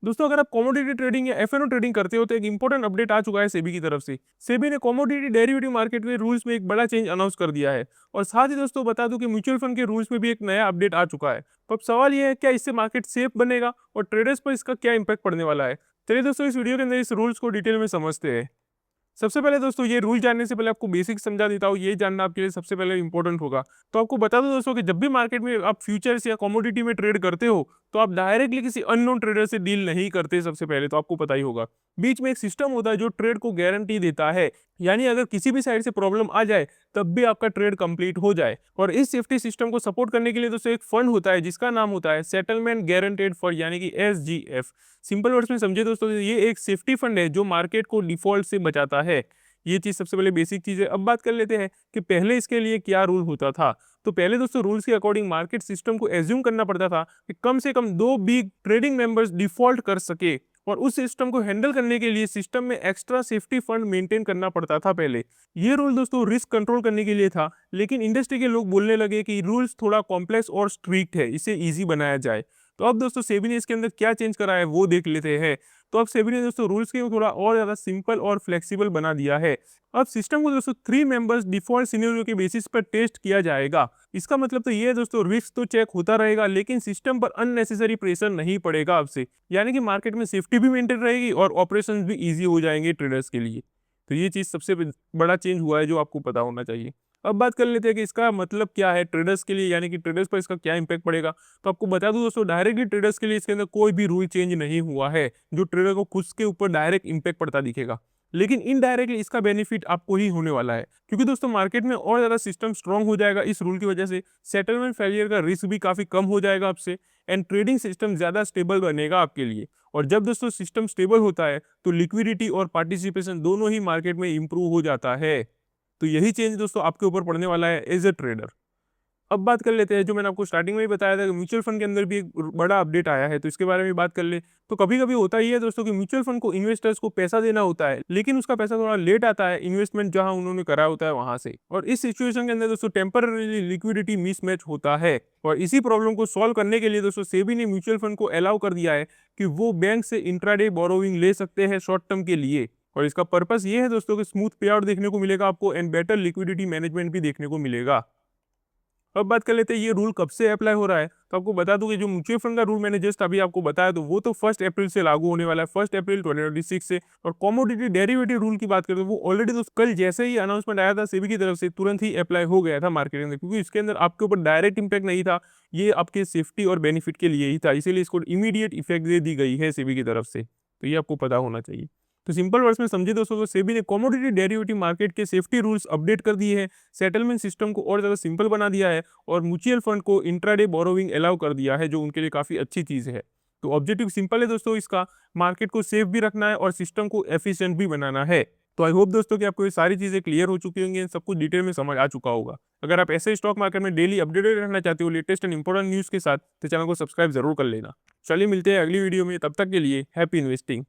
दोस्तों अगर आप कमोडिटी ट्रेडिंग या एफएनओ ट्रेडिंग करते हो तो एक इंपॉर्टेंट अपडेट आ चुका है सेबी की तरफ से। सेबी ने कमोडिटी डेरिवेटिव मार्केट में रूल्स में एक बड़ा चेंज अनाउंस कर दिया है। और साथ ही दोस्तों बता दूं कि म्यूचुअल फंड के रूल्स में भी एक नया अपडेट आ चुका है। तो अब सवाल ये है, क्या इससे मार्केट सेफ बनेगा और ट्रेडर्स पर इसका क्या इंपैक्ट पड़ने वाला है। चलिए दोस्तों इस वीडियो के अंदर इस रूल्स को डिटेल में समझते हैं। सबसे पहले दोस्तों ये रूल जानने से पहले आपको बेसिक समझा देता हूँ, ये जानना आपके लिए सबसे पहले इंपॉर्टेंट होगा। तो आपको बता दो दोस्तों कि जब भी मार्केट में आप फ्यूचर्स या कमोडिटी में ट्रेड करते हो तो आप डायरेक्टली किसी अननोन ट्रेडर से डील नहीं करते। सबसे पहले तो आपको पता ही होगा, बीच में एक सिस्टम होता है जो ट्रेड को गारंटी देता है। यानी अगर किसी भी साइड से प्रॉब्लम आ जाए तब भी आपका ट्रेड कंप्लीट हो जाए। और इस सेफ्टी सिस्टम को सपोर्ट करने के लिए दोस्तों एक फंड होता है जिसका नाम होता है सेटलमेंट गारंटेड फंड, यानी कि SGF। सिंपल वर्ड्स में समझे दोस्तों, ये एक सेफ्टी फंड है जो मार्केट को डिफॉल्ट से बचाता है। ये चीज सबसे पहले बेसिक चीज है। अब बात कर लेते हैं कि पहले इसके लिए क्या रूल होता था। तो पहले दोस्तों रूल्स के अकॉर्डिंग मार्केट सिस्टम को एज्यूम करना पड़ता था कि कम से कम 2 बिग ट्रेडिंग मेंबर्स डिफॉल्ट कर सके। और उस सिस्टम को हैंडल करने के लिए सिस्टम में एक्स्ट्रा सेफ्टी फंड मेंटेन करना पड़ता था पहले। ये रूल दोस्तों रिस्क कंट्रोल करने के लिए था, लेकिन इंडस्ट्री के लोग बोलने लगे कि रूल्स थोड़ा कॉम्प्लेक्स और स्ट्रिक्ट है, इसे ईजी बनाया जाए। तो अब दोस्तों सेबी ने इसके अंदर क्या चेंज करा है वो देख लेते हैं। तो अब सेबी ने दोस्तों रूल्स को थोड़ा और ज्यादा सिंपल और फ्लेक्सिबल बना दिया है। अब सिस्टम को दोस्तों 3 मेंबर्स डिफॉल्ट सिनेरियो के बेसिस पर टेस्ट किया जाएगा। इसका मतलब तो ये है दोस्तों, रिस्क तो चेक होता रहेगा लेकिन सिस्टम पर अननेसेसरी प्रेशर नहीं पड़ेगा अब से। यानी कि मार्केट में सेफ्टी भी मेंटेन रहेगी और ऑपरेशंस भी इजी हो जाएंगे ट्रेडर्स के लिए। तो ये चीज सबसे बड़ा चेंज हुआ है जो आपको पता होना चाहिए। अब बात कर लेते हैं कि इसका मतलब क्या है ट्रेडर्स के लिए, यानी कि ट्रेडर्स पर इसका क्या इंपैक्ट पड़ेगा। तो आपको बता दूं दोस्तों, डायरेक्टली ट्रेडर्स के लिए इसके अंदर कोई भी रूल चेंज नहीं हुआ है जो ट्रेडर को खुद के ऊपर डायरेक्ट इंपैक्ट पड़ता दिखेगा। लेकिन इनडायरेक्टली इसका बेनिफिट आपको ही होने वाला है, क्योंकि दोस्तों मार्केट में और ज्यादा सिस्टम स्ट्रांग हो जाएगा इस रूल की वजह से। सेटलमेंट फेलियर का रिस्क भी काफी कम हो जाएगा आपसे। एंड ट्रेडिंग सिस्टम ज्यादा स्टेबल बनेगा आपके लिए। और जब दोस्तों सिस्टम स्टेबल होता है तो लिक्विडिटी और पार्टिसिपेशन दोनों ही मार्केट में इंप्रूव हो जाता है। तो यही चेंज दोस्तों आपके ऊपर पड़ने वाला है एज ए ट्रेडर। अब बात कर लेते हैं, जो मैंने आपको स्टार्टिंग में ही बताया था कि म्यूचुअल फंड के अंदर भी एक बड़ा अपडेट आया है, तो इसके बारे में बात कर ले। तो कभी कभी होता ही है दोस्तों कि म्यूचुअल फंड को इन्वेस्टर्स को पैसा देना होता है, लेकिन उसका पैसा थोड़ा लेट आता है इन्वेस्टमेंट जहां उन्होंने करा होता है वहां से। और इस सिचुएशन के अंदर दोस्तों टेम्पररी लिक्विडिटी मिसमैच होता है। और इसी प्रॉब्लम को सॉल्व करने के लिए दोस्तों सेबी ने म्यूचुअल फंड को अलाउ कर दिया है कि वो बैंक से इंट्राडे बोरोविंग ले सकते हैं शॉर्ट टर्म के लिए। और इसका पर्पस ये है दोस्तों कि स्मूथ पे आउट देखने को मिलेगा आपको एंड बेटर लिक्विडिटी मैनेजमेंट भी देखने को मिलेगा। अब बात कर लेते हैं ये रूल कब से अप्लाई हो रहा है। तो आपको बता दूं कि जो म्यूचुअल फंड का रूल मैंने जस्ट अभी आपको बताया, तो वो तो 1 अप्रैल से लागू होने वाला है, 1 अप्रैल 2026 से। और कमोडिटी डेरिवेटिव रूल की बात करें तो वो ऑलरेडी तो कल जैसे ही अनाउंसमेंट आया था सेबी की तरफ से तुरंत ही अप्लाई हो गया था मार्केट के अंदर, क्योंकि इसके अंदर आपके ऊपर डायरेक्ट इंपैक्ट नहीं था, ये आपके सेफ्टी और बेनिफिट के लिए ही था, इसीलिए इसको इमीडिएट इफेक्ट दे दी गई है सेबी की तरफ से। तो ये आपको पता होना चाहिए। तो सिंपल वर्ड्स में समझे दोस्तों, तो सेबी ने कमोडिटी डेरिवेटिव मार्केट के सेफ्टी रूल्स अपडेट कर दिए हैं, सेटलमेंट सिस्टम को और ज्यादा सिंपल बना दिया है, और म्यूचुअल फंड को इंट्राडे बोरोविंग अलाउ कर दिया है, जो उनके लिए काफी अच्छी चीज है। तो ऑब्जेक्टिव सिंपल है दोस्तों इसका, मार्केट को सेफ भी रखना है और सिस्टम को एफिशिएंट भी बनाना है। तो आई होप दोस्तों कि आपको ये सारी चीजें क्लियर हो चुकी होंगी, सब कुछ डिटेल में समझ आ चुका होगा। अगर आप ऐसे स्टॉक मार्केट में डेली अपडेटेड रहना चाहते हो लेटेस्ट एंड इंपॉर्टेंट न्यूज के साथ, तो चैनल को सब्सक्राइब जरूर कर लेना। चलिए मिलते हैं अगली वीडियो में, तब तक के लिए हैप्पी इन्वेस्टिंग।